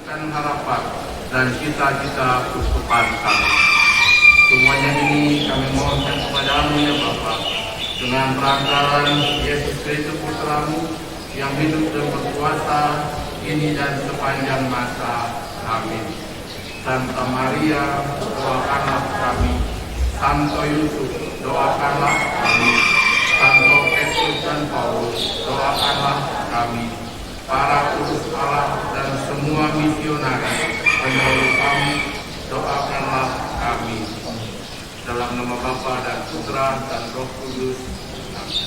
dan harapan dan cita-cita keuskupan kami. Semuanya ini kami mohonkan kepadamu ya Bapa, dengan perantaraan Yesus Kristus Putramu yang hidup dan berkuasa ini dan sepanjang masa. Amin. Santa Maria, doakanlah kami. Santo Yusuf, doakanlah kami. Santo Petrus dan Paulus, doakanlah kami. Para kudus Allah dan semua misionaris pendahulu kami, doakanlah kami. Dalam nama Bapa dan Putra dan Roh Kudus. Amin.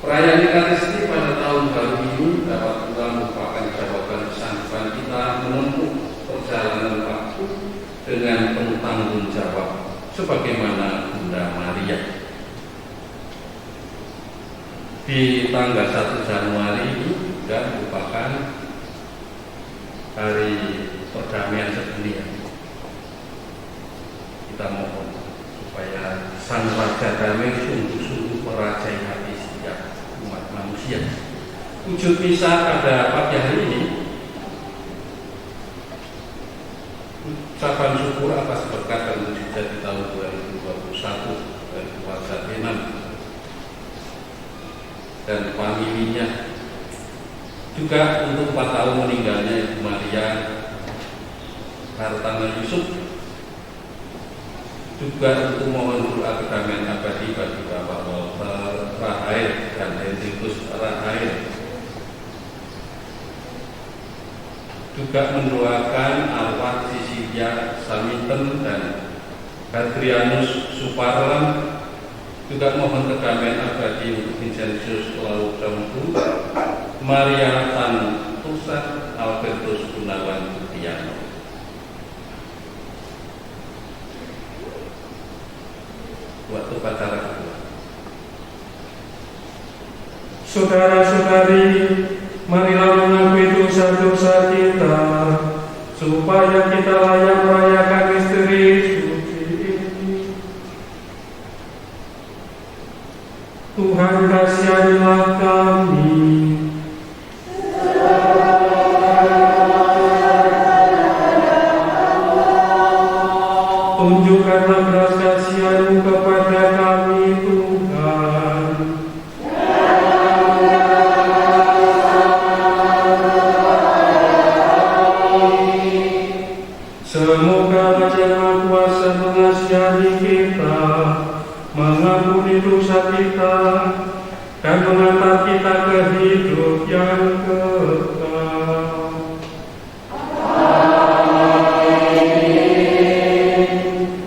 Perayaan Ekaristi pada tahun baru ini dapat pula merupakan jawaban kesanggupan kita menempuh perjalanan waktu dengan penuh tanggung jawab, sebagaimana Bunda Maria. Di tanggal 1 Januari ini juga merupakan hari perdamaian sedunia. Kita mohon supaya Sang Raja Damai sungguh-sungguh merajai hati setiap umat manusia, Wujud misa pada pagi hari ini, ucapan syukur atas berkat dan mujizat di tahun 2021 dari puasa Enam dan familinya, juga untuk 4 tahun meninggalnya Ibu Maria Hartana Yusuf, juga untuk mohon doa kedamaian abadi bagi Bapak Walter Rahael dan Hendrikus Rahael, juga mendoakan arwah Cecilia Saminten dan Hadrianus Suparlan, juga mohon kedamaian abadi untuk Vincentius Laudambu, Maria Santosa, Albertus Gunawan Budiano. Waktu upacara kedua. Saudara-saudari, marilah mengakui dosa-dosa kita, supaya kita layak merayakan misteri suci ini. Tuhan, kasihanilah kami. Tunjukkanlah belas kasihan-Mu kepada kami, Tuhan. Semoga Yang Maha Kuasa mengasihani kita, mengampuni dosa kita, dan mengantar kita ke hidup yang kekal.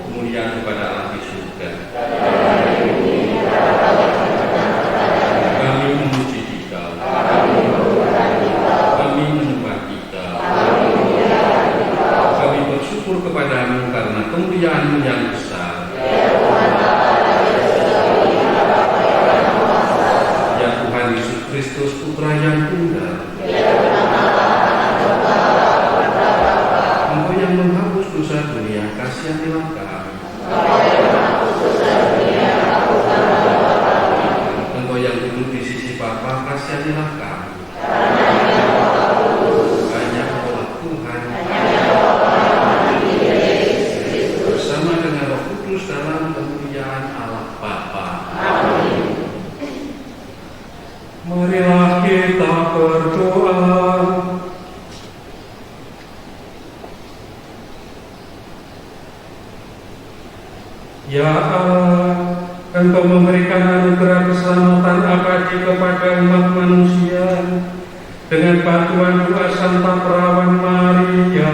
Kemuliaan kepada Allah di surga. Kami memuji Dikau, kami menyembah Dikau, kami bersyukur kepadamu karena kemuliaan-Mu yang besar. Ya Tuhan Yesus Kristus, Putra yang tunggal, Engkau yang menghapus dosa dunia, kasihanilah kami. Engkau yang duduk di sisi Bapa, kasihanilah kami. Hanya Engkaulah Tuhan, bersama dengan Roh Kudus dalam kemuliaan Allah Bapa. Marilah kita berdoa. Ya Allah, Engkau memberikan anugerah keselamatan abadi kepada umat manusia dengan bantuan doa Santa Perawan Maria.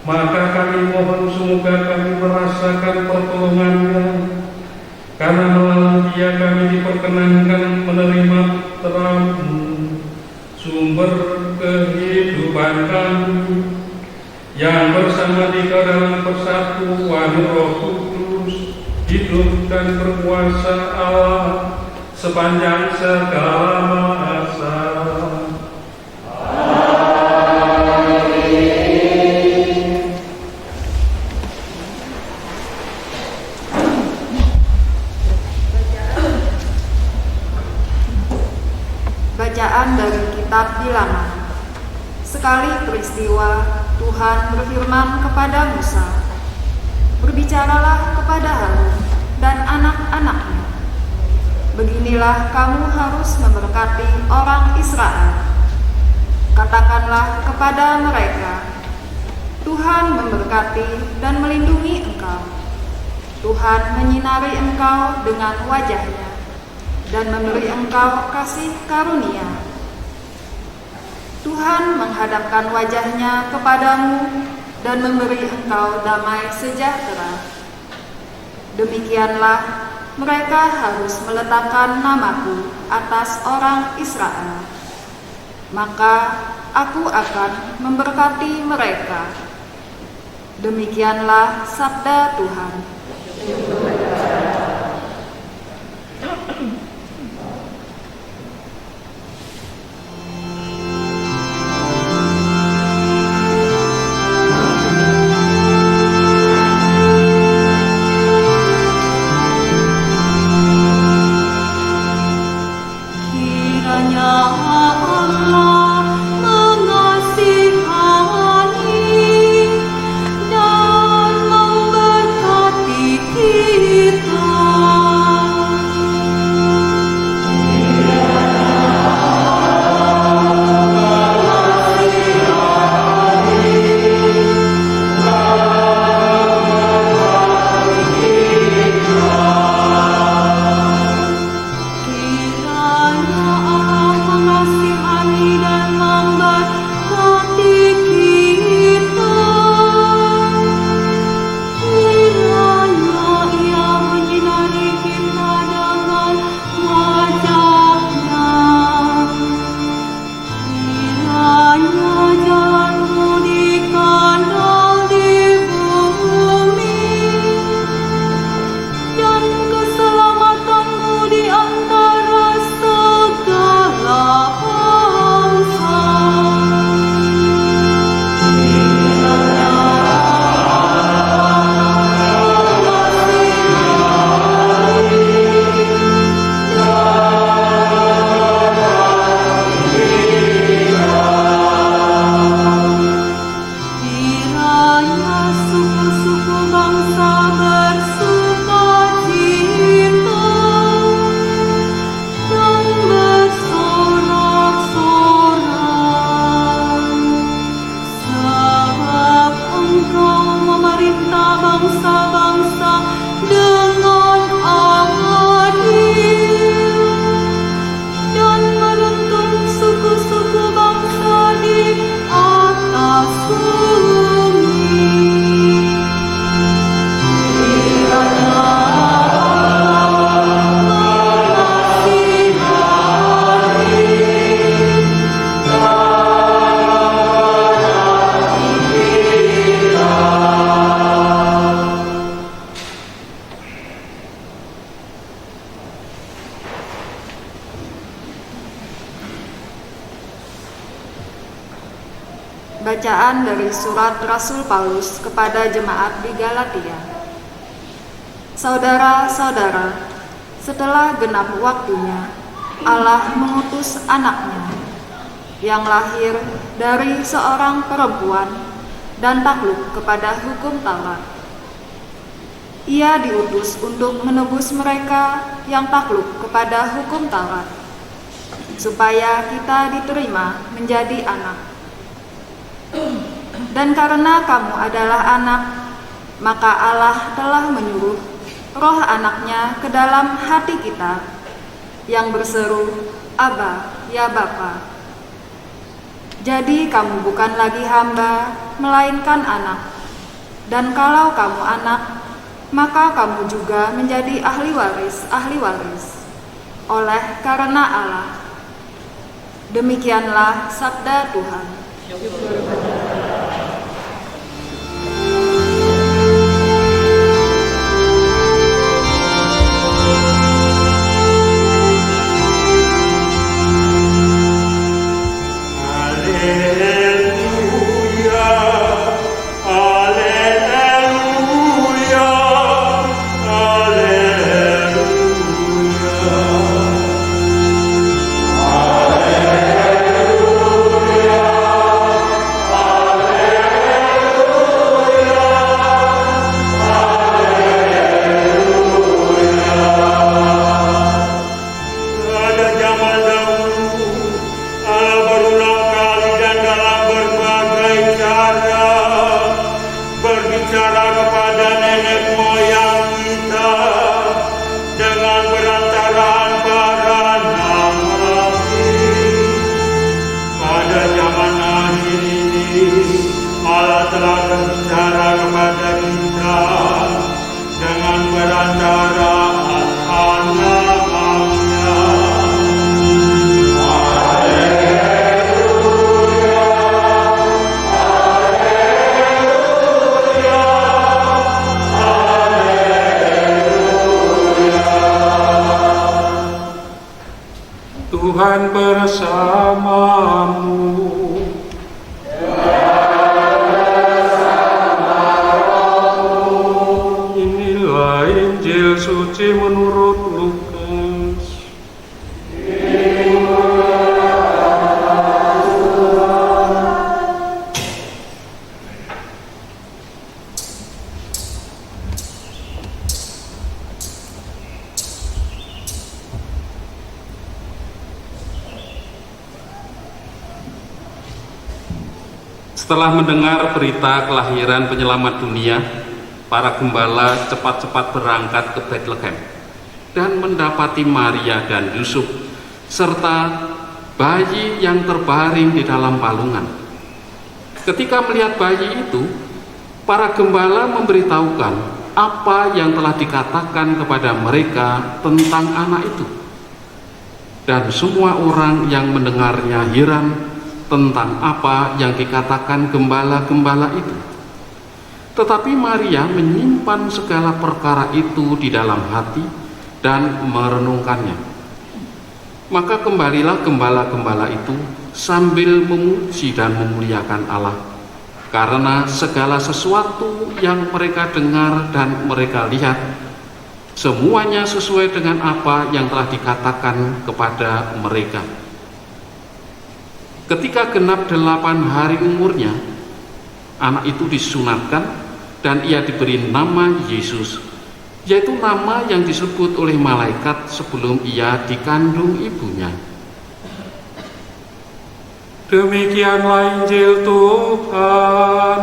Maka kami mohon semoga kami merasakan pertolongannya, karena melalui Dia kami diperkenankan menerima terang-Mu, sumber kehidupan kami, yang bersama Dikau dalam persatuan Roh Kudus, hidup dan berkuasa Allah sepanjang segala masa. Bacaan dari Kitab Bilangan. Sekali peristiwa, Tuhan berfirman kepada Musa, "Berbicaralah kepada Harun dan anak-anaknya. Beginilah kamu harus memberkati orang Israel. Katakanlah kepada mereka, Tuhan memberkati dan melindungi engkau. Tuhan menyinari engkau dengan wajah-Nya dan memberi engkau kasih karunia. Tuhan menghadapkan wajah-Nya kepadamu dan memberi engkau damai sejahtera. Demikianlah mereka harus meletakkan namaku atas orang Israel. Maka aku akan memberkati mereka." Demikianlah sabda Tuhan. Kiranya Bacaan dari surat Rasul Paulus kepada jemaat di Galatia. Saudara-saudara, setelah genap waktunya, Allah mengutus anaknya yang lahir dari seorang perempuan dan takluk kepada hukum Taurat. Ia diutus untuk menebus mereka yang takluk kepada hukum Taurat, supaya kita diterima menjadi anak. Dan karena kamu adalah anak, maka Allah telah menyuruh roh anaknya ke dalam hati kita, yang berseru, Aba, ya Bapa. Jadi kamu bukan lagi hamba, melainkan anak. Dan kalau kamu anak, maka kamu juga menjadi ahli waris oleh karena Allah. Demikianlah sabda Tuhan. Tuhan bersamamu. Inilah Injil suci menurut Lukas. Setelah mendengar berita kelahiran penyelamat dunia, para gembala cepat-cepat berangkat ke Bethlehem dan mendapati Maria dan Yusuf serta bayi yang terbaring di dalam palungan. Ketika melihat bayi itu, para gembala memberitahukan apa yang telah dikatakan kepada mereka tentang anak itu. Dan semua orang yang mendengarnya heran tentang apa yang dikatakan gembala-gembala itu. Tetapi Maria menyimpan segala perkara itu di dalam hati dan merenungkannya. Maka kembalilah gembala-gembala itu sambil memuji dan memuliakan Allah, karena segala sesuatu yang mereka dengar dan mereka lihat, semuanya sesuai dengan apa yang telah dikatakan kepada mereka. Ketika genap 8 hari umurnya, anak itu disunatkan dan ia diberi nama Yesus, yaitu nama yang disebut oleh malaikat sebelum ia dikandung ibunya. Demikianlah Injil Tuhan.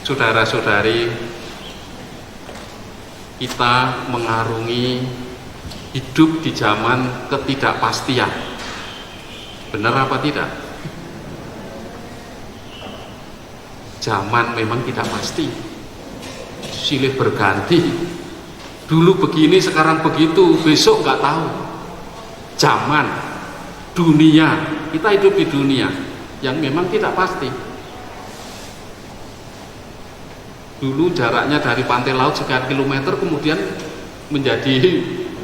Saudara-saudari, kita mengarungi hidup di zaman ketidakpastian. Benar apa tidak? Zaman memang tidak pasti, silih berganti. Dulu begini, sekarang begitu, besok nggak tahu. Zaman, dunia, kita hidup di dunia yang memang tidak pasti. Dulu jaraknya dari pantai laut sekian kilometer, kemudian menjadi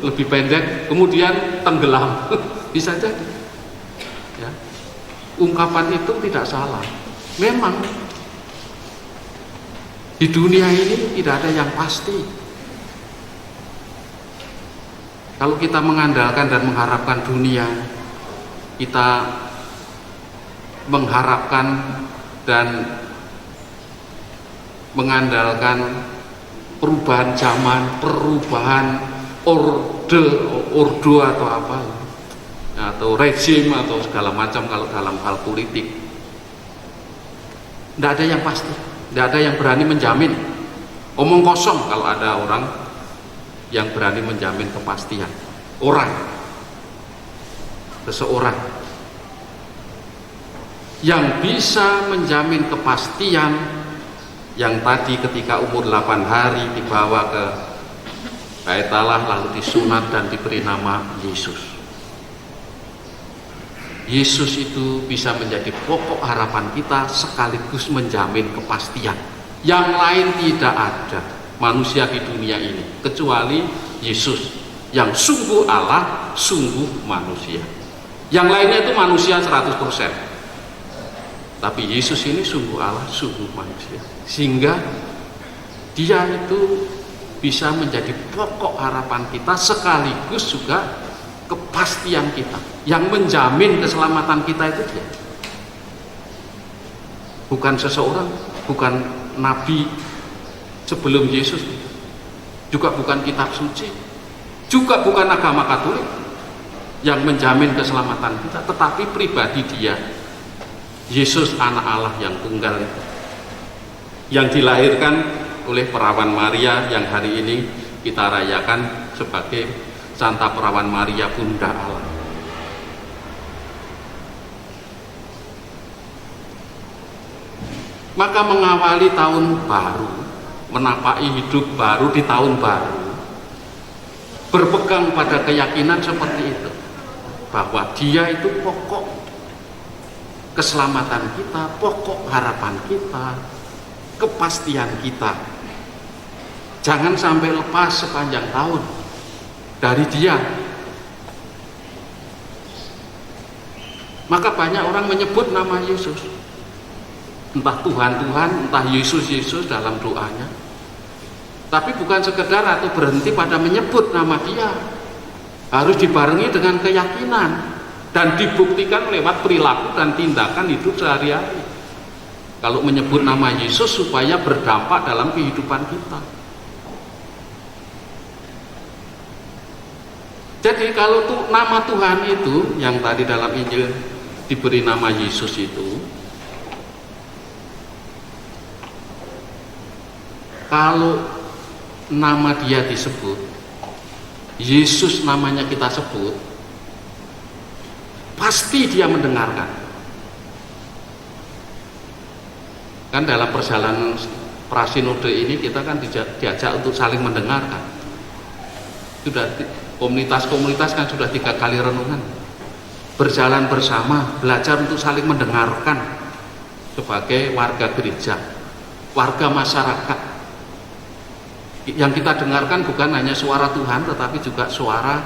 lebih pendek, kemudian tenggelam. Bisa jadi. Ya. Ungkapan itu tidak salah. Memang di dunia ini tidak ada yang pasti. Kalau kita mengandalkan dan mengharapkan dunia, kita mengharapkan dan mengandalkan perubahan zaman, perubahan ordo atau apa, atau rezim atau segala macam kalau dalam hal politik. Tidak ada yang pasti, tidak ada yang berani menjamin. Omong kosong kalau ada orang yang berani menjamin kepastian. Seseorang yang bisa menjamin kepastian yang tadi ketika umur 8 hari dibawa ke Bait Allah lalu disunat dan diberi nama Yesus. Yesus itu bisa menjadi pokok harapan kita sekaligus menjamin kepastian. Yang lain tidak ada manusia di dunia ini kecuali Yesus yang sungguh Allah, sungguh manusia. Yang lainnya itu manusia 100%. Tapi Yesus ini sungguh Allah, sungguh manusia. Sehingga dia itu bisa menjadi pokok harapan kita sekaligus juga kepastian kita. Yang menjamin keselamatan kita itu dia. Bukan seseorang, bukan nabi sebelum Yesus, juga bukan kitab suci, juga bukan agama Katolik yang menjamin keselamatan kita, tetapi pribadi dia, Yesus anak Allah yang tunggal, yang dilahirkan oleh perawan Maria yang hari ini kita rayakan sebagai Santa Perawan Maria Bunda Allah. Maka mengawali tahun baru, menapaki hidup baru di tahun baru, berpegang pada keyakinan seperti itu, bahwa dia itu pokok keselamatan kita, pokok harapan kita, kepastian kita. Jangan sampai lepas sepanjang tahun dari dia. Maka banyak orang menyebut nama Yesus, entah Tuhan, entah Yesus dalam doanya, tapi bukan sekedar atau berhenti pada menyebut nama dia, harus dibarengi dengan keyakinan dan dibuktikan lewat perilaku dan tindakan hidup sehari-hari. Kalau menyebut nama Yesus supaya berdampak dalam kehidupan kita. Jadi kalau nama Tuhan itu yang tadi dalam Injil diberi nama Yesus itu, kalau nama dia disebut, Yesus namanya kita sebut, pasti dia mendengarkan. Kan dalam perjalanan prasinode ini kita kan diajak untuk saling mendengarkan. Sudah komunitas-komunitas kan sudah 3 kali renungan, berjalan bersama, belajar untuk saling mendengarkan sebagai warga gereja, warga masyarakat. Yang kita dengarkan bukan hanya suara Tuhan, tetapi juga suara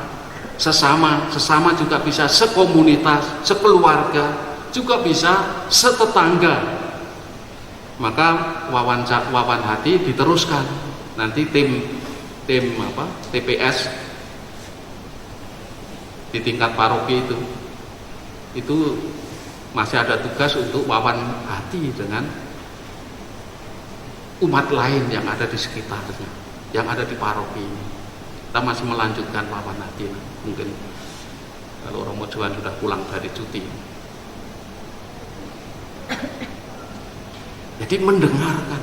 sesama juga bisa sekomunitas, sekeluarga, juga bisa setetangga. Maka wawan hati diteruskan. Nanti tim TPS di tingkat paroki itu masih ada tugas untuk wawan hati dengan umat lain yang ada di sekitarnya, yang ada di paroki ini. Kita masih melanjutkan wawan hati. Mungkin kalau Romo Johan sudah pulang dari cuti. Jadi mendengarkan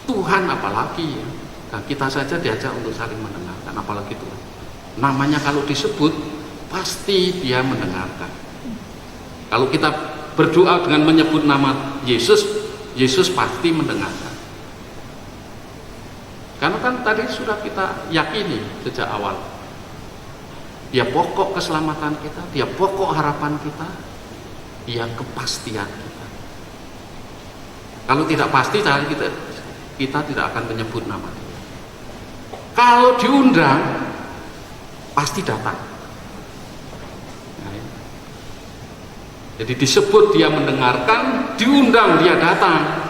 Tuhan, apalagi ya. Nah, kita saja diajak untuk saling mendengarkan, apalagi Tuhan. Namanya kalau disebut pasti dia mendengarkan. Kalau kita berdoa dengan menyebut nama Yesus, Yesus pasti mendengarkan. Karena kan tadi sudah kita yakini sejak awal, dia pokok keselamatan kita, dia pokok harapan kita, dia kepastian kita. Kalau tidak pasti kita tidak akan menyebut nama dia. Kalau diundang pasti datang. Nah, jadi disebut dia mendengarkan, diundang dia datang.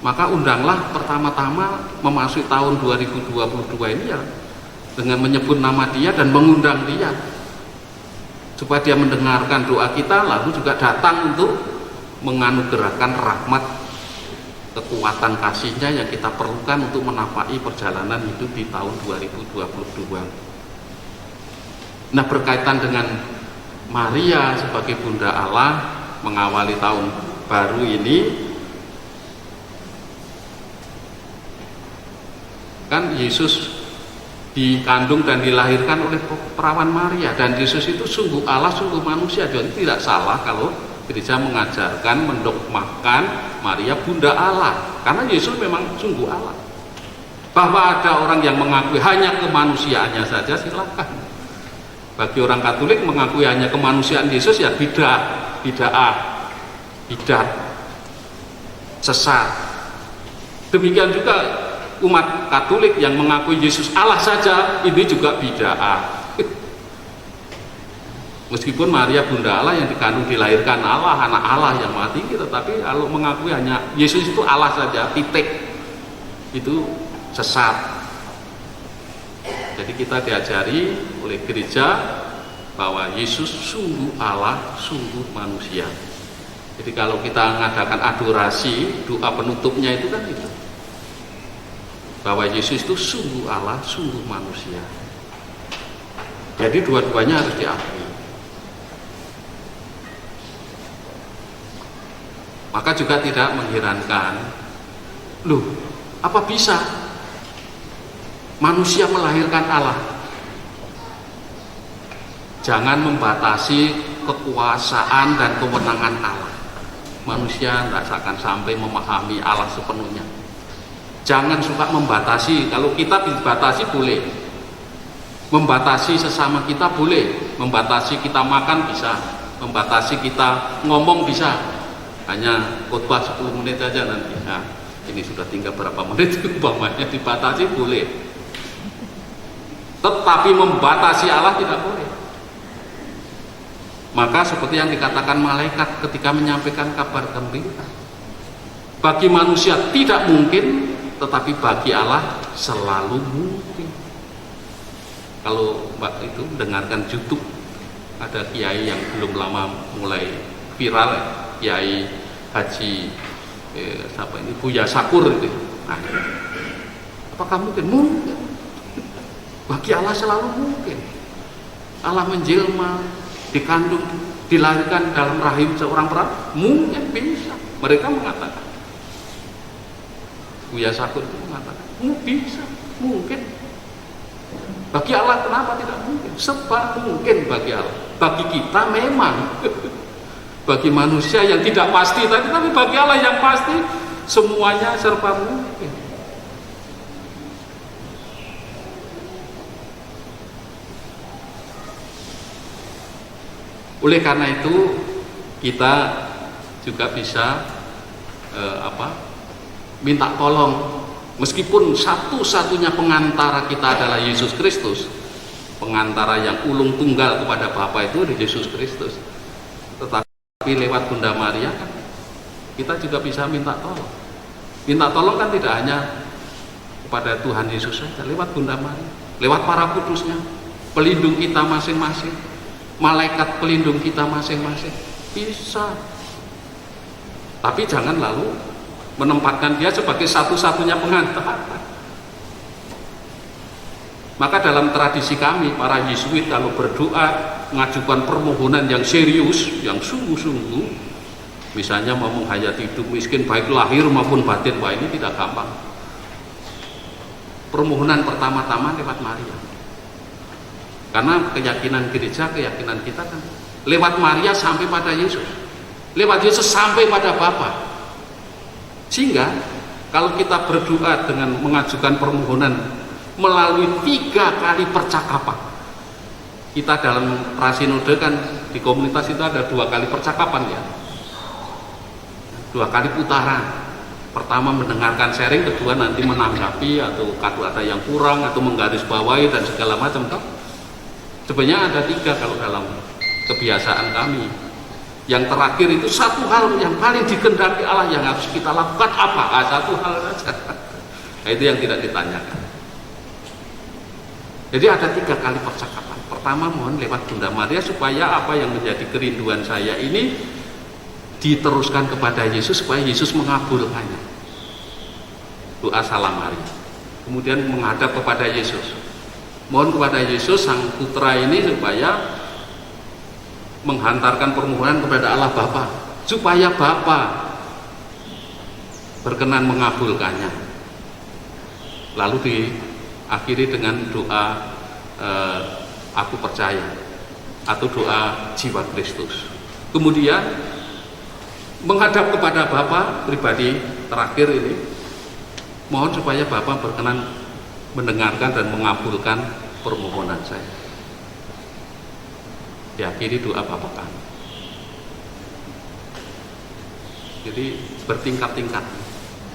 Maka undanglah pertama-tama memasuki tahun 2022 ini ya dengan menyebut nama dia dan mengundang dia supaya dia mendengarkan doa kita, lalu juga datang untuk menganugerahkan rahmat, kekuatan kasihnya yang kita perlukan untuk menapaki perjalanan hidup di tahun 2022. Nah, berkaitan dengan Maria sebagai Bunda Allah mengawali tahun baru ini, kan Yesus dikandung dan dilahirkan oleh perawan Maria, dan Yesus itu sungguh Allah sungguh manusia. Jadi tidak salah kalau gereja mengajarkan mendogmakan Maria Bunda Allah, karena Yesus memang sungguh Allah. Bahwa ada orang yang mengakui hanya kemanusiaannya saja, silakan. Bagi orang Katolik mengakui hanya kemanusiaan Yesus ya bidah, sesat. Demikian juga umat Katolik yang mengakui Yesus Allah saja, ini juga bid'ah. Meskipun Maria Bunda Allah yang dikandung dilahirkan Allah, anak Allah yang mati, tetapi kalau mengakui hanya Yesus itu Allah saja, titik, itu sesat. Jadi kita diajari oleh gereja bahwa Yesus sungguh Allah, sungguh manusia. Jadi kalau kita mengadakan adorasi, doa penutupnya itu kan itu, bahwa Yesus itu sungguh Allah, sungguh manusia. Jadi dua-duanya harus diakui. Maka juga tidak mengherankan, loh, apa bisa manusia melahirkan Allah? Jangan membatasi kekuasaan dan kewenangan Allah. Manusia tidak akan sampai memahami Allah sepenuhnya. Jangan suka membatasi. Kalau kita dibatasi boleh, membatasi sesama kita boleh, membatasi kita makan bisa, membatasi kita ngomong bisa. Hanya khotbah 10 menit saja nanti. Nah, ini sudah tinggal berapa menit, umpamanya dibatasi boleh. Tetapi membatasi Allah tidak boleh. Maka seperti yang dikatakan malaikat ketika menyampaikan kabar gembira, bagi manusia tidak mungkin, tetapi bagi Allah selalu mungkin. Kalau Mbak itu dengarkan YouTube, ada kiai yang belum lama mulai viral, Kiai Haji siapa ini, Buya Sakur itu. Nah, apakah mungkin? Mungkin. Bagi Allah selalu mungkin. Allah menjelma, dikandung, dilahirkan dalam rahim seorang perawan, mungkin bisa. Mereka mengatakan, Buya Sakur itu mengatakan, bisa, mungkin. Bagi Allah kenapa tidak mungkin? Sebab mungkin bagi Allah. Bagi kita memang, bagi manusia yang tidak pasti tadi, tapi bagi Allah yang pasti semuanya serba mungkin. Oleh karena itu kita juga bisa minta tolong, meskipun satu-satunya pengantara kita adalah Yesus Kristus, pengantara yang ulung tunggal kepada Bapa itu adalah Yesus Kristus, tetapi lewat Bunda Maria kan kita juga bisa minta tolong. Minta tolong kan tidak hanya kepada Tuhan Yesus saja, lewat Bunda Maria, lewat para kudusnya, pelindung kita masing-masing, malaikat pelindung kita masing-masing, bisa. Tapi jangan lalu menempatkan dia sebagai satu-satunya pengantar. Maka dalam tradisi kami, para Yesuit kalau berdoa, mengajukan permohonan yang serius, yang sungguh-sungguh, misalnya mau menghayati hidup miskin baik lahir maupun batin, wah ini tidak gampang. Permohonan pertama-tama lewat Maria. Karena keyakinan gereja, keyakinan kita kan lewat Maria sampai pada Yesus, lewat Yesus sampai pada Bapa. Sehingga kalau kita berdoa dengan mengajukan permohonan melalui 3 kali percakapan, kita dalam prasinode kan di komunitas itu ada 2 kali percakapan ya. 2 kali putaran. Pertama mendengarkan sharing, kedua nanti menanggapi atau kalau ada yang kurang atau menggarisbawahi dan segala macam. Sebenarnya ada 3 kalau dalam kebiasaan kami. Yang terakhir itu satu hal yang paling dikehendaki Allah yang harus kita lakukan apa? Satu hal saja. Nah, itu yang tidak ditanyakan. Jadi ada 3 kali percakapan. Pertama mohon lewat Bunda Maria supaya apa yang menjadi kerinduan saya ini diteruskan kepada Yesus supaya Yesus mengabulkannya. Doa Salam Maria. Kemudian menghadap kepada Yesus. Mohon kepada Yesus sang putra ini supaya menghantarkan permohonan kepada Allah Bapa, supaya Bapa berkenan mengabulkannya. Lalu diakhiri dengan doa aku percaya atau doa jiwa Kristus. Kemudian menghadap kepada Bapa pribadi terakhir ini, mohon supaya Bapa berkenan mendengarkan dan mengabulkan permohonan saya. Diakhiri doa Bapa kami. Jadi bertingkat-tingkat.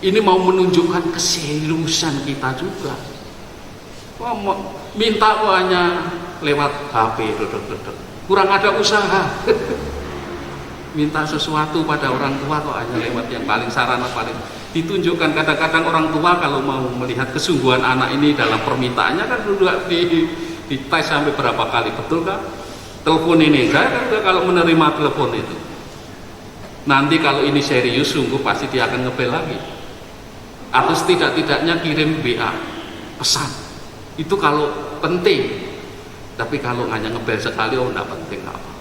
Ini mau menunjukkan keseriusan kita juga. Wah, minta hanya lewat HP, kurang ada usaha. Minta sesuatu pada orang tua kok hanya lewat yang paling sarana paling ditunjukkan. Kadang-kadang orang tua kalau mau melihat kesungguhan anak ini dalam permintaannya kan sudah dites sampai berapa kali, betul kan? Telepon ini, saya kan kalau menerima telepon itu nanti kalau ini serius sungguh pasti dia akan ngebel lagi, atau setidak-tidaknya kirim WA pesan itu kalau penting. Tapi kalau hanya ngebel sekali, oh enggak penting apa.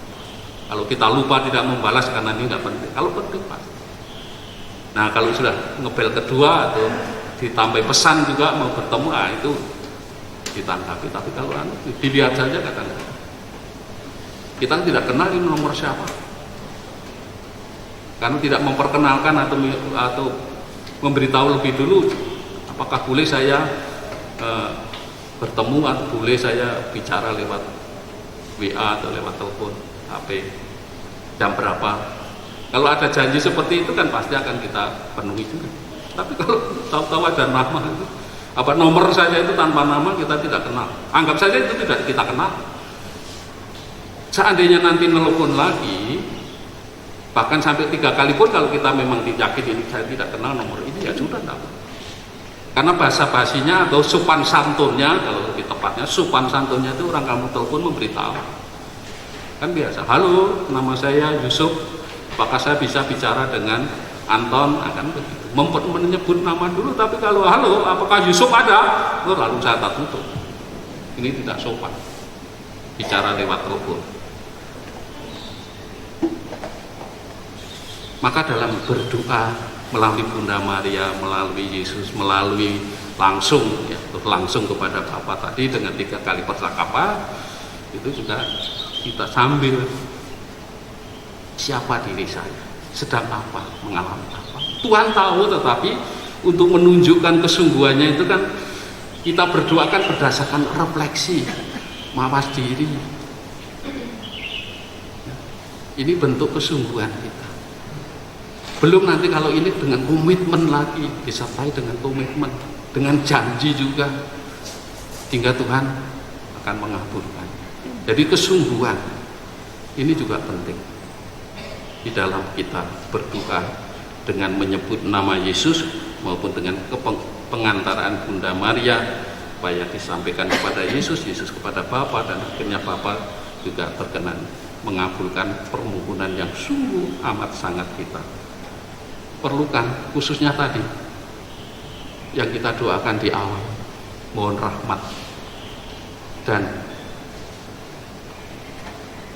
Kalau kita lupa tidak membalas karena ini enggak penting, kalau penting pasti. Nah kalau sudah ngebel kedua atau ditambah pesan juga mau bertemu, itu ditanggapi. Tapi kalau dilihat saja kadang-kadang kita tidak kenal ini nomor siapa, karena tidak memperkenalkan atau memberitahu lebih dulu apakah boleh saya bertemu atau boleh saya bicara lewat WA atau lewat telepon HP, jam berapa. Kalau ada janji seperti itu kan pasti akan kita penuhi juga. Tapi kalau tahu-tahu ada nama itu, nomor saja itu tanpa nama, kita tidak kenal, anggap saja itu tidak kita kenal. Seandainya nanti nelpon lagi, bahkan sampai 3 kali pun kalau kita memang yakin ini saya tidak kenal nomor ini, ya sudah enggak. Karena bahasa basinya atau sopan santunnya, kalau lebih tepatnya sopan santunnya itu orang kamu telepon memberitahu. Kan biasa, halo nama saya Yusuf, apakah saya bisa bicara dengan Anton, akan begitu. Menyebut nama dulu, tapi kalau halo apakah Yusuf ada, lalu saya tak tutup. Ini tidak sopan, bicara lewat telepon. Maka dalam berdoa melalui Bunda Maria, melalui Yesus, melalui langsung kepada Bapa tadi dengan 3 kali percakapan, itu juga kita sambil siapa diri saya, sedang apa, mengalami apa. Tuhan tahu, tetapi untuk menunjukkan kesungguhannya itu kan kita berdoa kan berdasarkan refleksi, mawas diri. Ini bentuk kesungguhan kita. Belum nanti kalau ini dengan komitmen lagi, disertai dengan komitmen, dengan janji juga, hingga Tuhan akan mengabulkan. Jadi kesungguhan ini juga penting di dalam kita berdoa dengan menyebut nama Yesus maupun dengan pengantaraan Bunda Maria, supaya disampaikan kepada Yesus, Yesus kepada Bapa, dan akhirnya Bapa juga berkenan mengabulkan permohonan yang sungguh amat sangat kita perlukan, khususnya tadi yang kita doakan di awal, mohon rahmat dan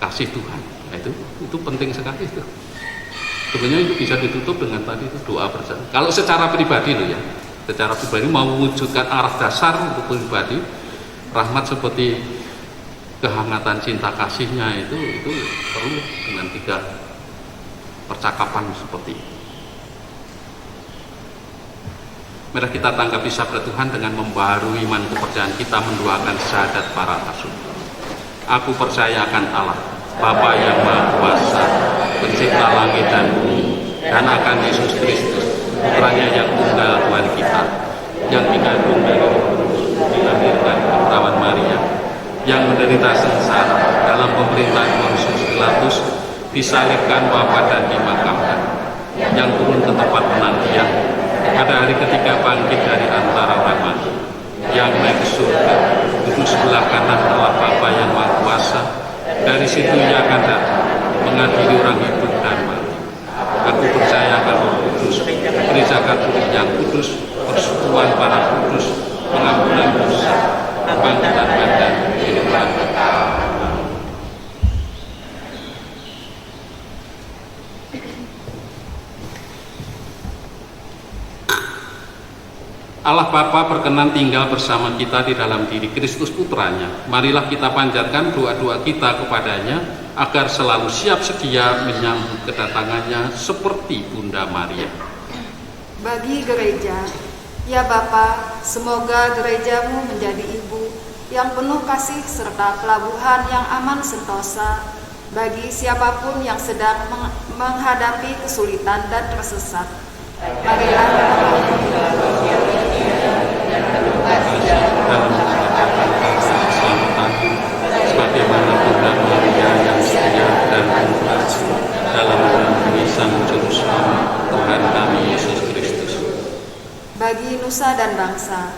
kasih Tuhan. Nah, itu penting sekali itu. Sebenarnya itu bisa ditutup dengan tadi itu doa bersama. Kalau secara pribadi loh ya, secara pribadi mau mewujudkan arah dasar untuk pribadi, rahmat seperti kehangatan cinta kasihnya itu perlu dengan 3 percakapan seperti itu. Mari kita tanggapi sabda Tuhan dengan membaharui iman kepercayaan kita, mendoakan syahadat para rasul. Aku percaya akan Allah, Bapa yang Maha Kuasa, pencipta langit dan bumi, dan akan Yesus Kristus, putranya yang tunggal Tuhan kita, yang dikandung dari Roh Kudus, dilahirkan oleh perawan Maria, yang menderita sengsara dalam pemerintahan Pontius Pilatus, disalibkan, wafat dan dimakamkan, yang turun ke tempat penantian, pada hari ketiga bangkit dari antara orang mati, yang naik ke surga, duduk sebelah kanan Allah Bapa yang Maha Kuasa. Dari situ ia akan datang mengadili orang hidup dan mati. Aku percaya akan Roh Kudus, Gereja Katolik yang kudus, persekutuan para kudus, pengampunan dosa, kebangkitan badan, kehidupan kekal. Allah Bapa berkenan tinggal bersama kita di dalam diri Kristus Putranya. Marilah kita panjatkan doa-doa kita kepadanya agar selalu siap sedia menyambut kedatangannya seperti Bunda Maria. Bagi gereja, ya Bapa, semoga gerejamu menjadi ibu yang penuh kasih serta pelabuhan yang aman sentosa bagi siapapun yang sedang menghadapi kesulitan dan tersesat. Marilah dalam menghadapan keselamatan sebagaimana Bunda Maria yang setia dan ikhlas dalam menampingi Sang Juru Selamat Tuhan kami Yesus Kristus. bagi nusa dan bangsa,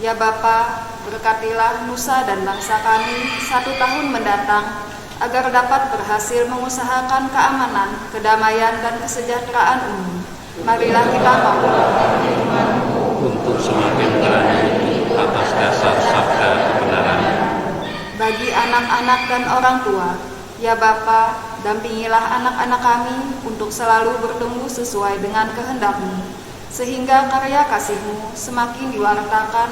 ya Bapa, berkatilah nusa dan bangsa kami 1 tahun mendatang agar dapat berhasil mengusahakan keamanan, kedamaian, dan kesejahteraan umum. Marilah kita mohon Untuk semakin berani atas dasar sabda kebenaran. bagi anak-anak dan orang tua, ya Bapa, dampingilah anak-anak kami untuk selalu bertumbuh sesuai dengan kehendak-Mu, sehingga karya kasih-Mu semakin diwartakan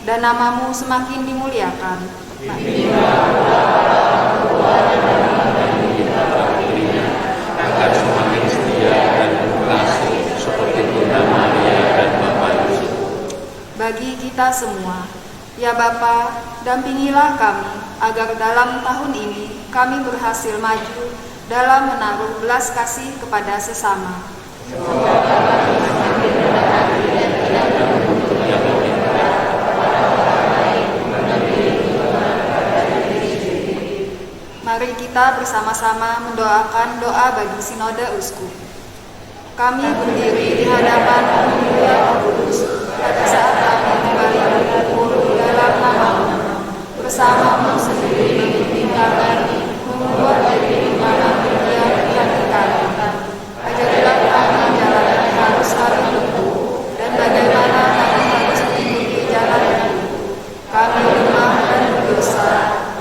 dan nama-Mu semakin dimuliakan. Agar semakin setia dan berkasih seperti Bunda Maria dan Bapak Yesus. Bagi kita semua, ya Bapa, dampingilah kami agar dalam tahun ini kami berhasil maju dalam menaruh belas kasih kepada sesama. Mari kita bersama-sama mendoakan doa bagi Sinode Uskup. Kami berdiri di hadapan Roh Kudus pada saat kami kembali berkumpul dalam nama-Mu, bersama-Mu sendiri membimbing kami membuat dari mana dunia yang dikatakan. Ajarilah kami jalan yang harus kami tempuh dan bagaimana kami harus mengikuti jalan itu. Kami lemah dan berdosa,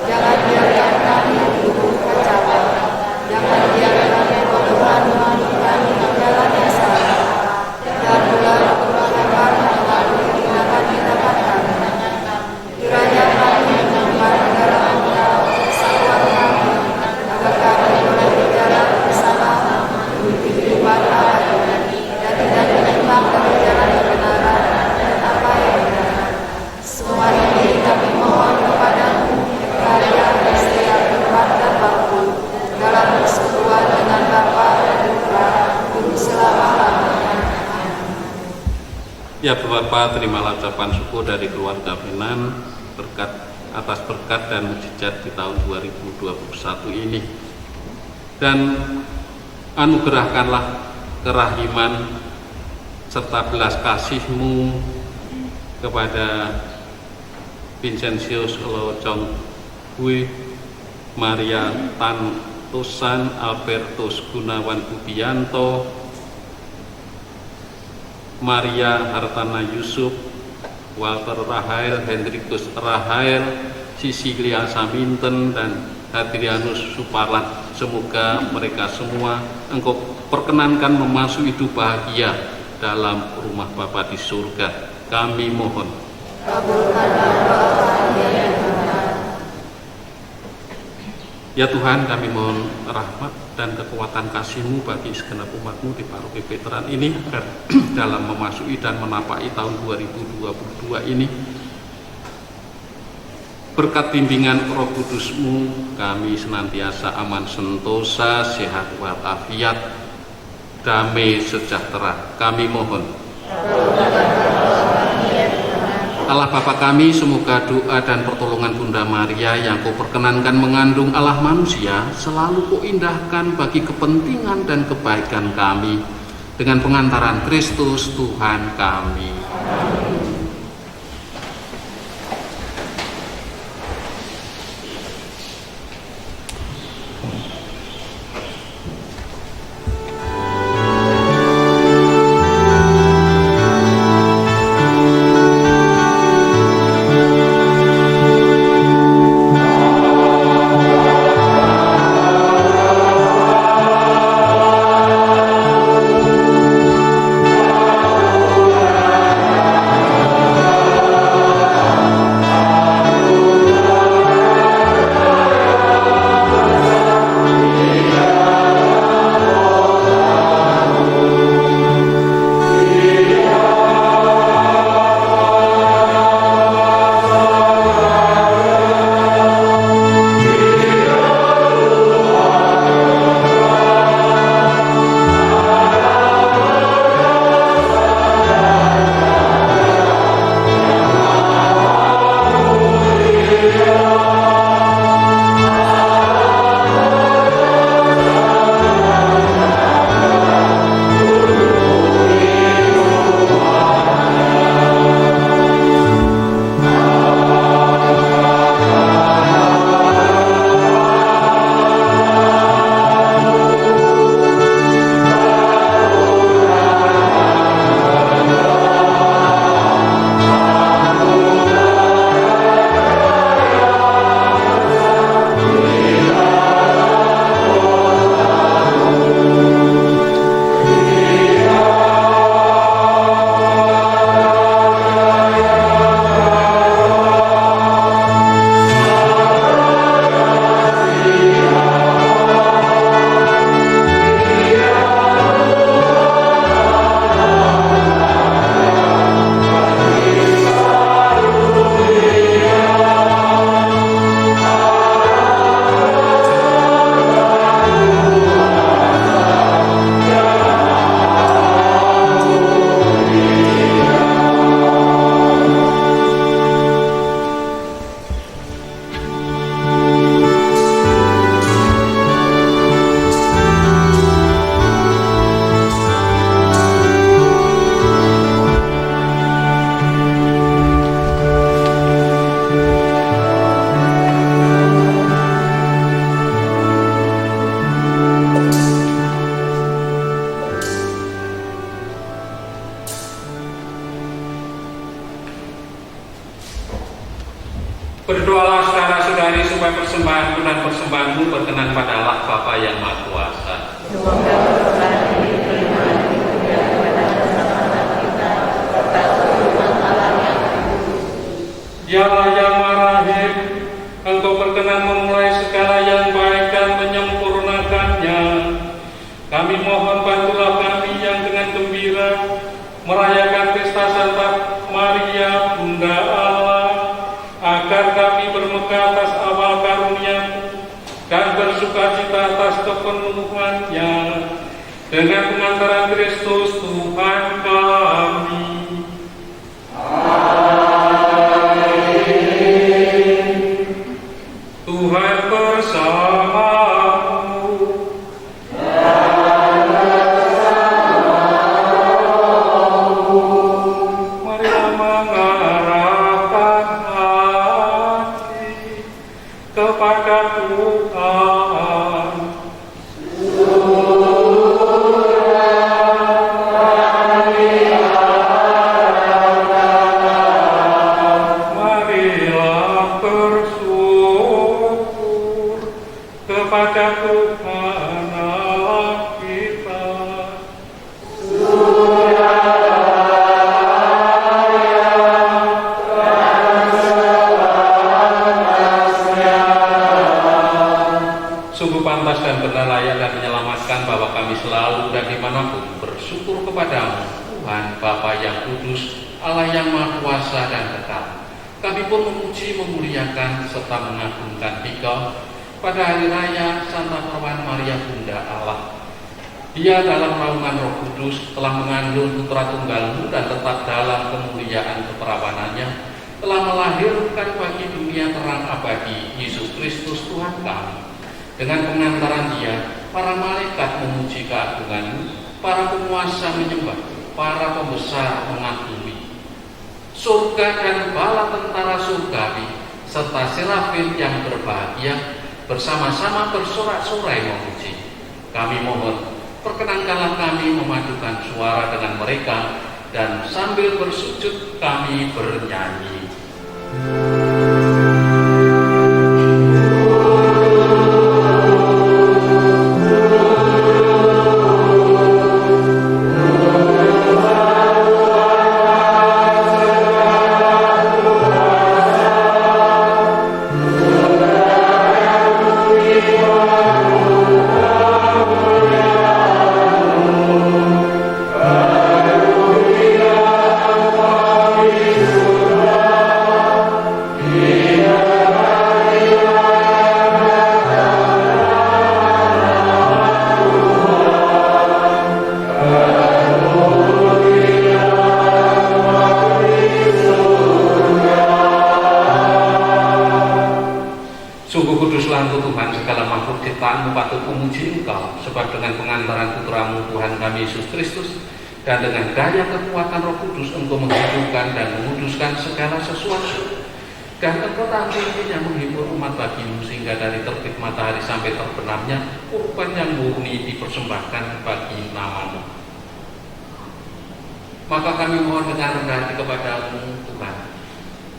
jangan biarkan kami hidup kacau. Jangan biarkan kebodohan menuntut kami ke jalan yang salah. Dan pula keberkahan melalui tindakan-tindakan kami. Kiranya kami menyimpan dalam Engkau kesatuan kami, agar kami boleh berjalan bersama menuju kehidupan abadi dan tidak menyimpang dari jalan kebenaran dan apa yang benar. Semua ini kami mohon kepadamu, Maria, setiap tempat dan waktu, dalam persekutuan dengan Bapa dan Putra, Kudus selama-lamanya. Ya Bapak, terimalah ucapan syukur dari keluarga Finan atas berkat dan mujizat di tahun 2021 ini. Dan anugerahkanlah kerahiman serta belas kasih-Mu kepada Vincentius Locong Hui, Maria Tan Tusan, Albertus Gunawan Budianto, Maria Hartana Yusuf, Walter Rahael, Hendrikus Rahael, Sisilia Saminten, dan Hadrianus Suparlan. Semoga mereka semua Engkau perkenankan memasuki hidup bahagia dalam rumah Bapa di surga. Kami mohon. Kabulkanlah doa kami ya Tuhan. Ya Tuhan, kami mohon rahmat dan kekuatan kasih-Mu bagi segenap umat-Mu di paroki veteran ini, agar dalam memasuki dan menapaki tahun 2022 ini, berkat bimbingan Roh Kudus-Mu, kami senantiasa aman sentosa, sehat walafiat, damai sejahtera. Kami mohon. Allah Bapa kami, semoga doa dan pertolongan Bunda Maria yang Kau perkenankan mengandung Allah manusia selalu Kau indahkan bagi kepentingan dan kebaikan kami dengan pengantaran Kristus Tuhan kami. Berdoalah saudara-saudari supaya persembahanku dan persembahanmu berkenan pada Allah Bapa yang Maha Kuasa. Dialah yang Maha Rahim, Engkau berkenan memulai segala yang baik dan menyempurnakannya. Kami mohon bantulah kami yang dengan gembira merayakan pesta Santa Maria Bunda Allah, agar kami bermegah atas awal karunia dan bersukacita atas kepenuhannya dengan pengantaran Kristus Tuhan kami. Amin. Tuhan bersamamu. Marilah mengarahkan hati kepada Tuhan. Marilah bersyukur kepada Tuhan Allah kita. Sungguh pantas dan benar layak dan menyelamatkan bahwa kami selalu dan dimanapun bersyukur kepadamu, Tuhan Bapa yang kudus, Allah yang Maha Kuasa dan kekal. Kami pun memuji, memuliakan, serta mengagungkan Dikau pada hari raya Santa Perwan Maria Bunda Allah, Dia dalam naungan Roh Kudus telah mengandung Putra Tunggal-Mu dan tetap dalam kemuliaan keperawanannya telah melahirkan bagi dunia terang abadi Yesus Kristus Tuhan kami. Dengan pengantaran Dia, para malaikat memuji keagungan-Mu, para penguasa menyembah, para pembesar mengagumi. Surga dan bala tentara surgawi serta serafim yang berbahagia bersama-sama bersorak-sorai memuji. Kami mohon, perkenankanlah kami memadukan suara dengan mereka dan sambil bersujud kami bernyanyi. Sungguh kuduslah Engkau Tuhan, segala makhluk ciptaan-Mu patut memuji Engkau, sebab dengan pengantaran Putra-Mu Tuhan kami Yesus Kristus dan dengan daya kekuatan Roh Kudus Engkau menghidupkan dan menguduskan segala sesuatu. Dan Engkau tampilnya menghibur umat bagi-Mu sehingga dari terbit matahari sampai terbenamnya kurban yang murni dipersembahkan bagi nama-Mu. Maka kami mohon dengan rendah hati kepada-Mu Tuhan,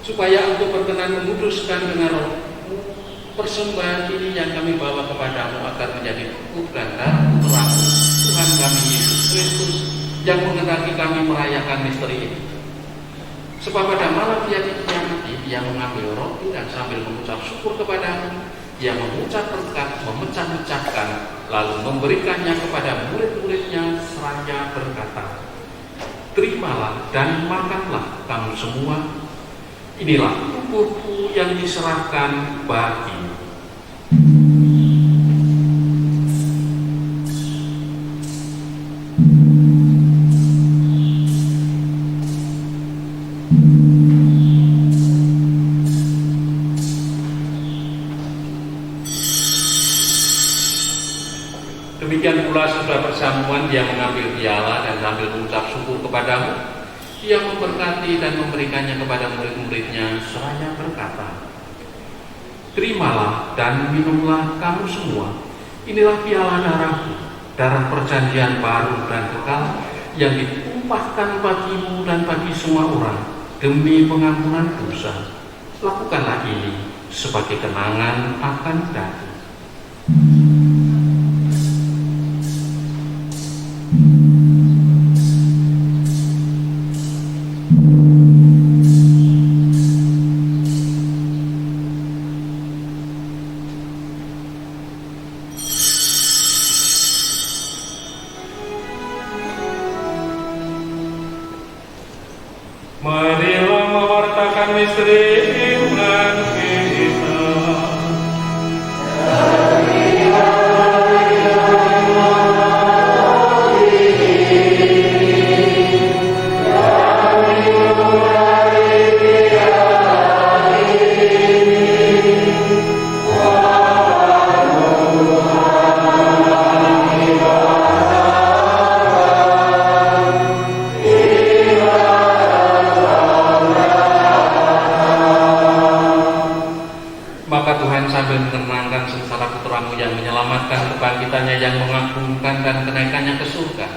supaya Engkau berkenan menguduskan dengan Roh-Mu persembahan ini yang kami bawa kepadamu agar menjadi tubuh dan darah Putra-Mu Tuhan kami Yesus Kristus yang mengendaki kami merayakan misteri ini. Sebab pada malam Dia dikiamati, Dia mengambil roti dan sambil mengucap syukur kepadamu, Dia mengucap berkat, memecah-mecahkan, lalu memberikannya kepada murid-muridnya seraya berkata, "Terimalah dan makanlah kamu semua. Inilah tubuhku yang diserahkan bagimu." Demikian pula sudah perjamuan Dia mengambil piala dan sambil mengucap syukur kepadamu, Dia memberkati dan memberikannya kepada murid-muridnya seraya berkata, "Terimalah dan minumlah kamu semua. Inilah piala darahku, darah perjanjian baru dan kekal yang ditumpahkan bagimu dan bagi semua orang demi pengampunan dosa. Lakukanlah ini sebagai kenangan akan daku." Marilah mewartakan misteri iman kita. Maka Tuhan sambil mengenangkan sengsara Putra-Mu yang menyelamatkan kebangkitannya yang mengagumkan dan kenaikannya ke surga,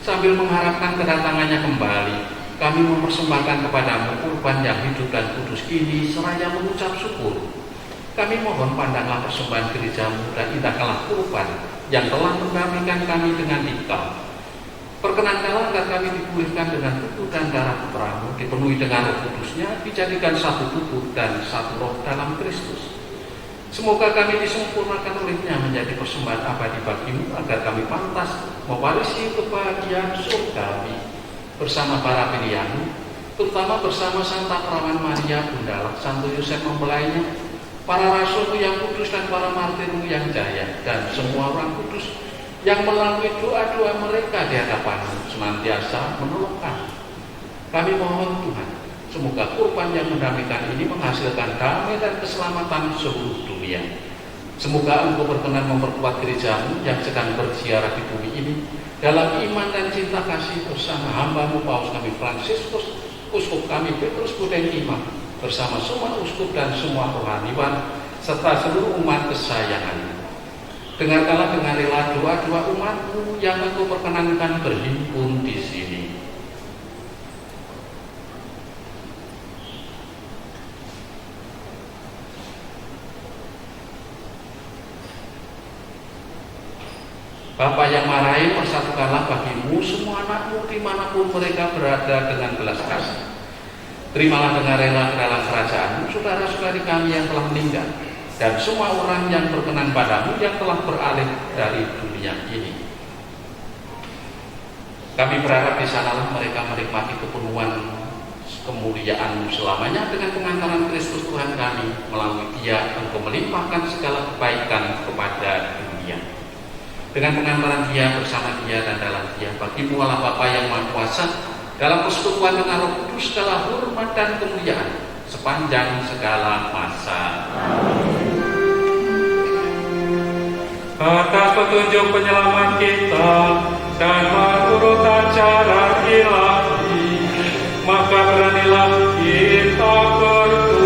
sambil mengharapkan kedatangannya kembali, kami mempersembahkan kepadamu kurban yang hidup dan kudus ini seraya mengucap syukur. Kami mohon pandanglah persembahan gereja-Mu dan indahkanlah kurban yang telah mendamaikan kami dengan Dikau. Perkenankanlah agar kami dipulihkan dengan tubuh dan darah Putra-Mu, dipenuhi dengan Roh Kudus-Nya, dijadikan satu tubuh dan satu roh dalam Kristus. Semoga kami disempurnakan oleh-Nya menjadi persembahan abadi bagi-Mu, agar kami pantas mewarisi kebahagiaan surgawi bersama para pilihan-Mu, terutama bersama Santa Perawan Maria Bunda, Santo Yosef mempelainya, para rasul-Mu yang kudus dan para martir-Mu yang jaya, dan semua orang kudus yang melalui doa-doa mereka di hadapan-Mu senantiasa menolong kami. Kami mohon Tuhan, semoga kurban yang mendamaikan ini menghasilkan damai dan keselamatan seluruh dunia. Semoga Engkau berkenan memperkuat gereja-Mu yang sedang berziarah di bumi ini dalam iman dan cinta kasih bersama hamba-Mu Paus kami Fransiskus, Uskup kami Petrus Buden Imam, bersama semua uskup dan semua rohaniwan serta seluruh umat kesayangan-Mu. Dengarkanlah dengan rela doa-doa umat-Mu yang Engkau perkenankan berhimpun di sini. Bapa yang marahin, persatukanlah bagi-Mu semua anak-Mu dimanapun mereka berada dengan belas kasih. Terimalah dengan rela ke dalam kerajaan-Mu saudara-saudari kami yang telah meninggal, dan semua orang yang berkenan padamu yang telah beralih dari dunia ini. Kami berharap di sanalah mereka menikmati kepenuhan kemuliaan-Mu selamanya dengan pengantaran Kristus Tuhan kami. Melalui Dia Engkau melimpahkan segala kebaikan kepada dunia. Dengan pengantaran Dia, bersama Dia, dan dalam Dia, bagi-Mu Allah Bapa yang Maha Kuasa, dalam persekutuan dengan Roh Kudus segala hormat dan kemuliaan sepanjang segala masa. Atas petunjuk penyelamat kita dan menurut acara ilahi, maka beranilah kita berdoa.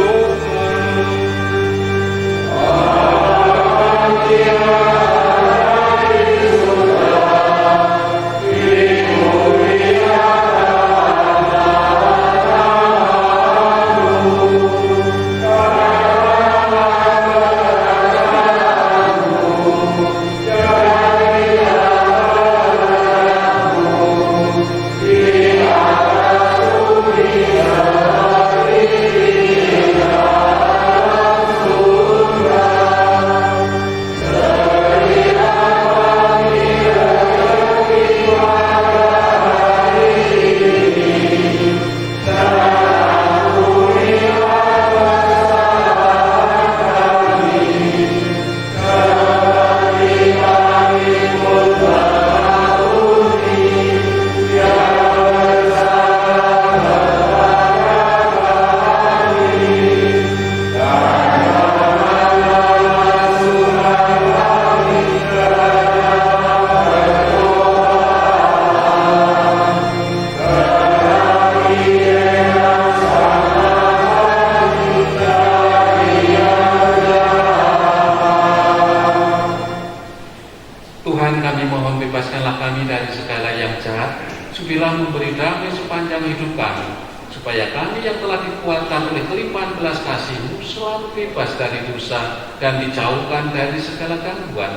Sudilah memberi damai sepanjang hidup kami, supaya kami yang telah dikuatkan oleh kelimpahan belas kasih-Mu selalu bebas dari dosa dan dijauhkan dari segala gangguan,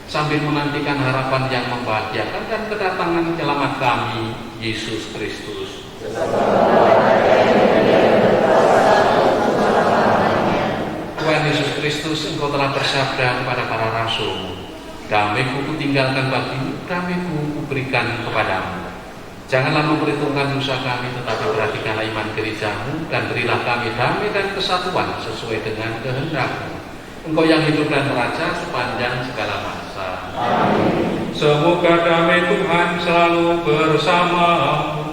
sambil menantikan harapan yang membahagiakan dan kedatangan penyelamat kami, Yesus Kristus. Tuhan Yesus Kristus, Engkau telah bersabda kepada para rasul, damai-Ku kutinggalkan bagimu, damai-Ku kuberikan kepadamu. Janganlah memperhitungkan dosa kami, tetapi perhatikanlah iman gereja-Mu, dan berilah kami damai dan kesatuan sesuai dengan kehendak-Mu. Engkau yang hidup dan meraja sepanjang segala masa. Amin. Semoga damai Tuhan selalu bersama-Mu.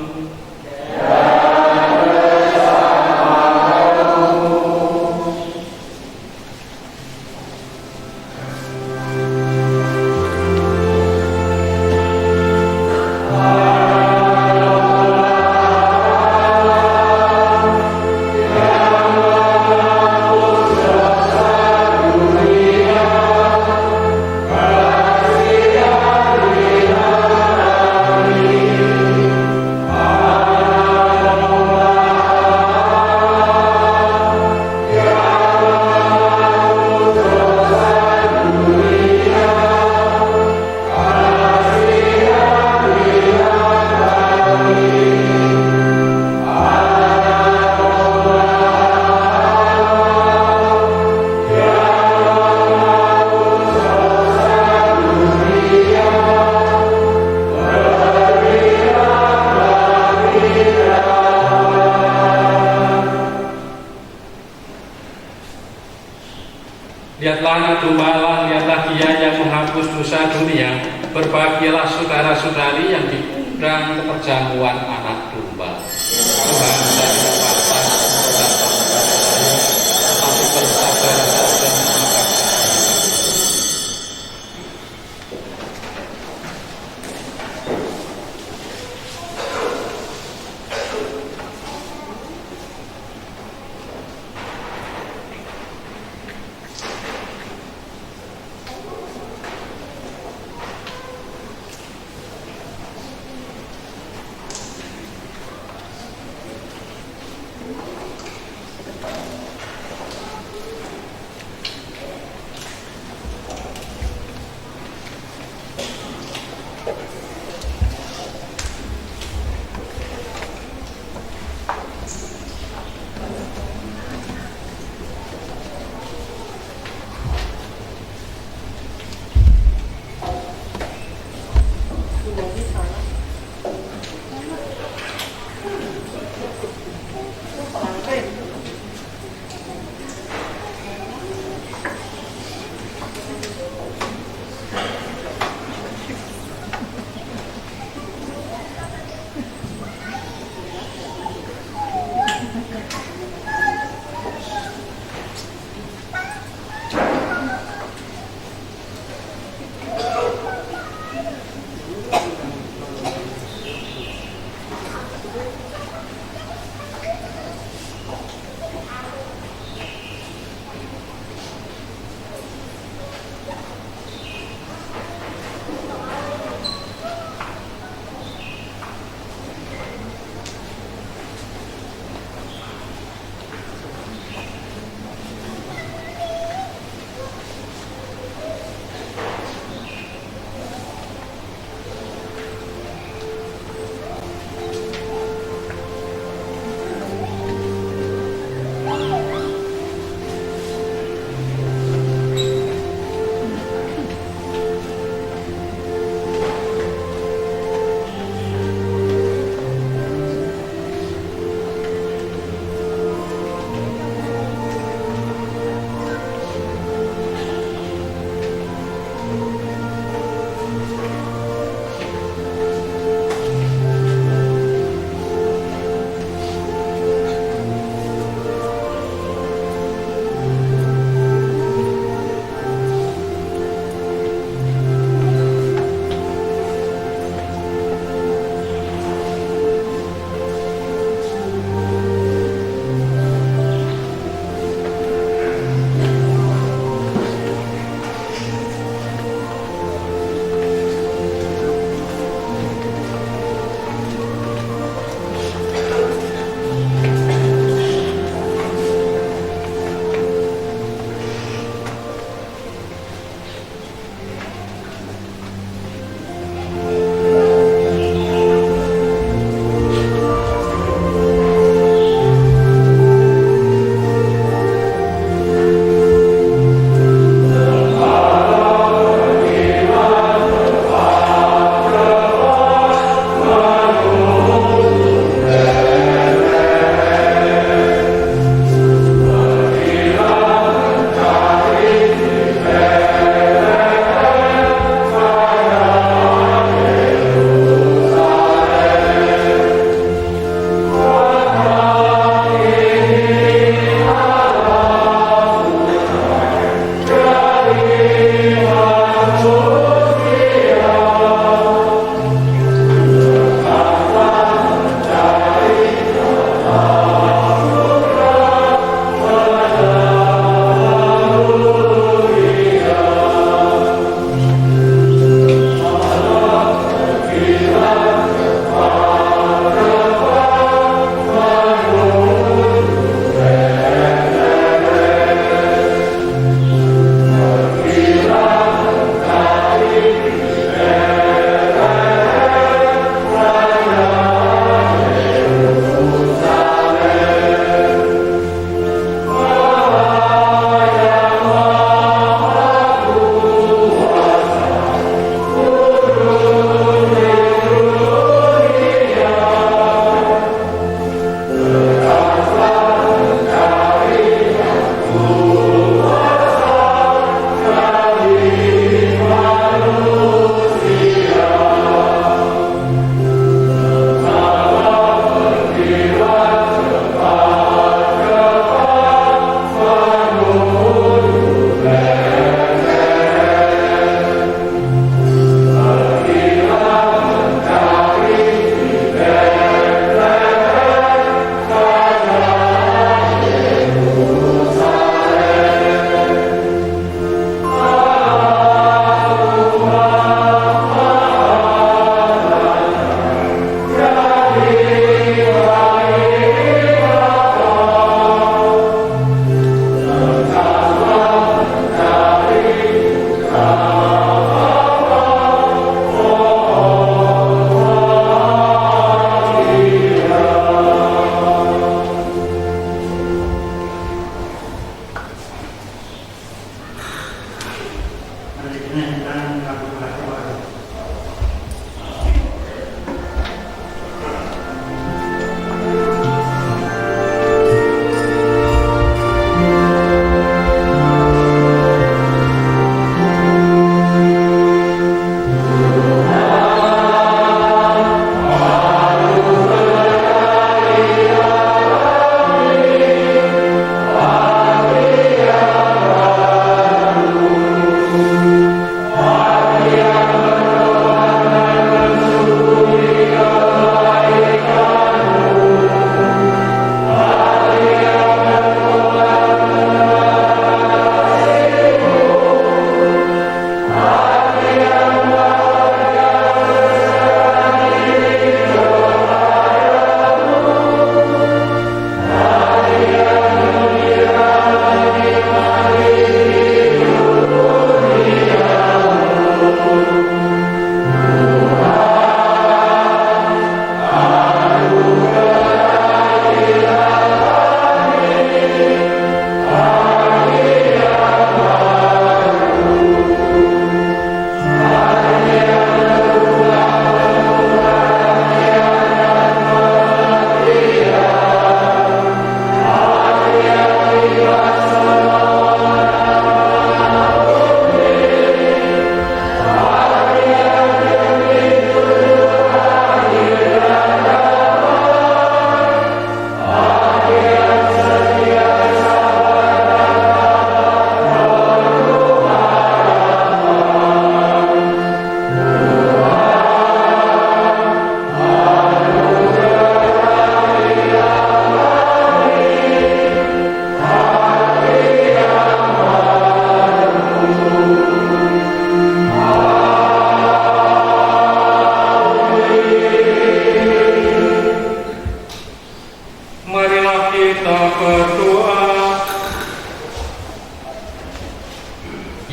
Lihatlah anak domba Allah, lihatlah Dia yang menghapus dosa dunia. Berbahagialah saudara-saudari yang diundang ke perjamuan anak domba. Tuhan, saya tidak pantas untuk datang kepada saya, tetapi bersabar saja maka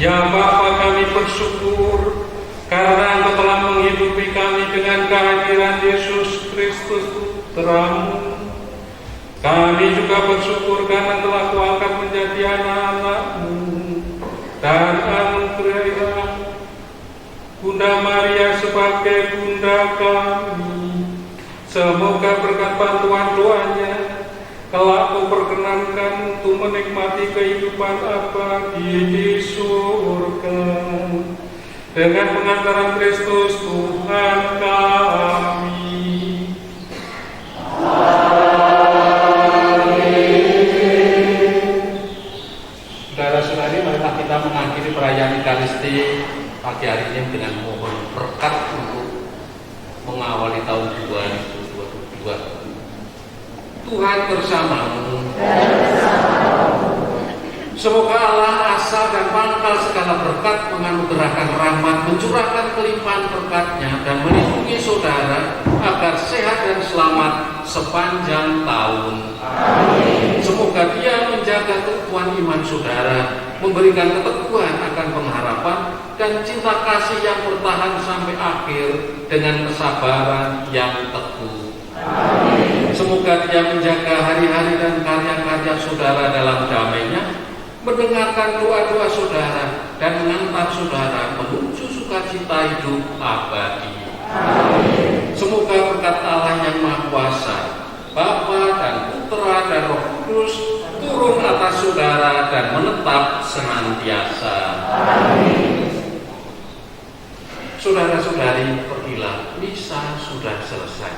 Ya Bapa, kami bersyukur karena Engkau telah menghidupi kami dengan kehadiran Yesus Kristus Putra-Mu. Kami juga bersyukur karena telah Kau angkat menjadi anak-anak-Mu dan anugerah Bunda Maria sebagai Bunda kami. Semoga berkat bantuan doanya kelak Kau perkenankan untuk menikmati kehidupan abadi di surga dengan pengantaran Kristus Tuhan kami. Saudara-saudari, marilah kita mengakhiri perayaan Ekaristi pagi hari ini dengan mohon berkat untuk mengawali tahun 2022. Tuhan bersamamu. Semoga Allah asal dan pangkal segala berkat menganugerahkan rahmat, mencurahkan kelimpahan berkat-Nya dan melindungi saudara agar sehat dan selamat sepanjang tahun. Amin. Semoga Dia menjaga keutuhan iman saudara, memberikan keteguhan akan pengharapan dan cinta kasih yang bertahan sampai akhir dengan kesabaran yang teguh. Amin. Semoga Dia menjaga hari-hari dan karya-karya saudara dalam damai-Nya, mendengarkan doa-doa saudara dan mengantar saudara menuju sukacita hidup abadi. Amin. Semoga berkat Allah yang Maha Kuasa, Bapa dan Putra dan Roh Kudus turun atas saudara dan menetap senantiasa. Amin. Saudara-saudari, pergilah, misa sudah selesai.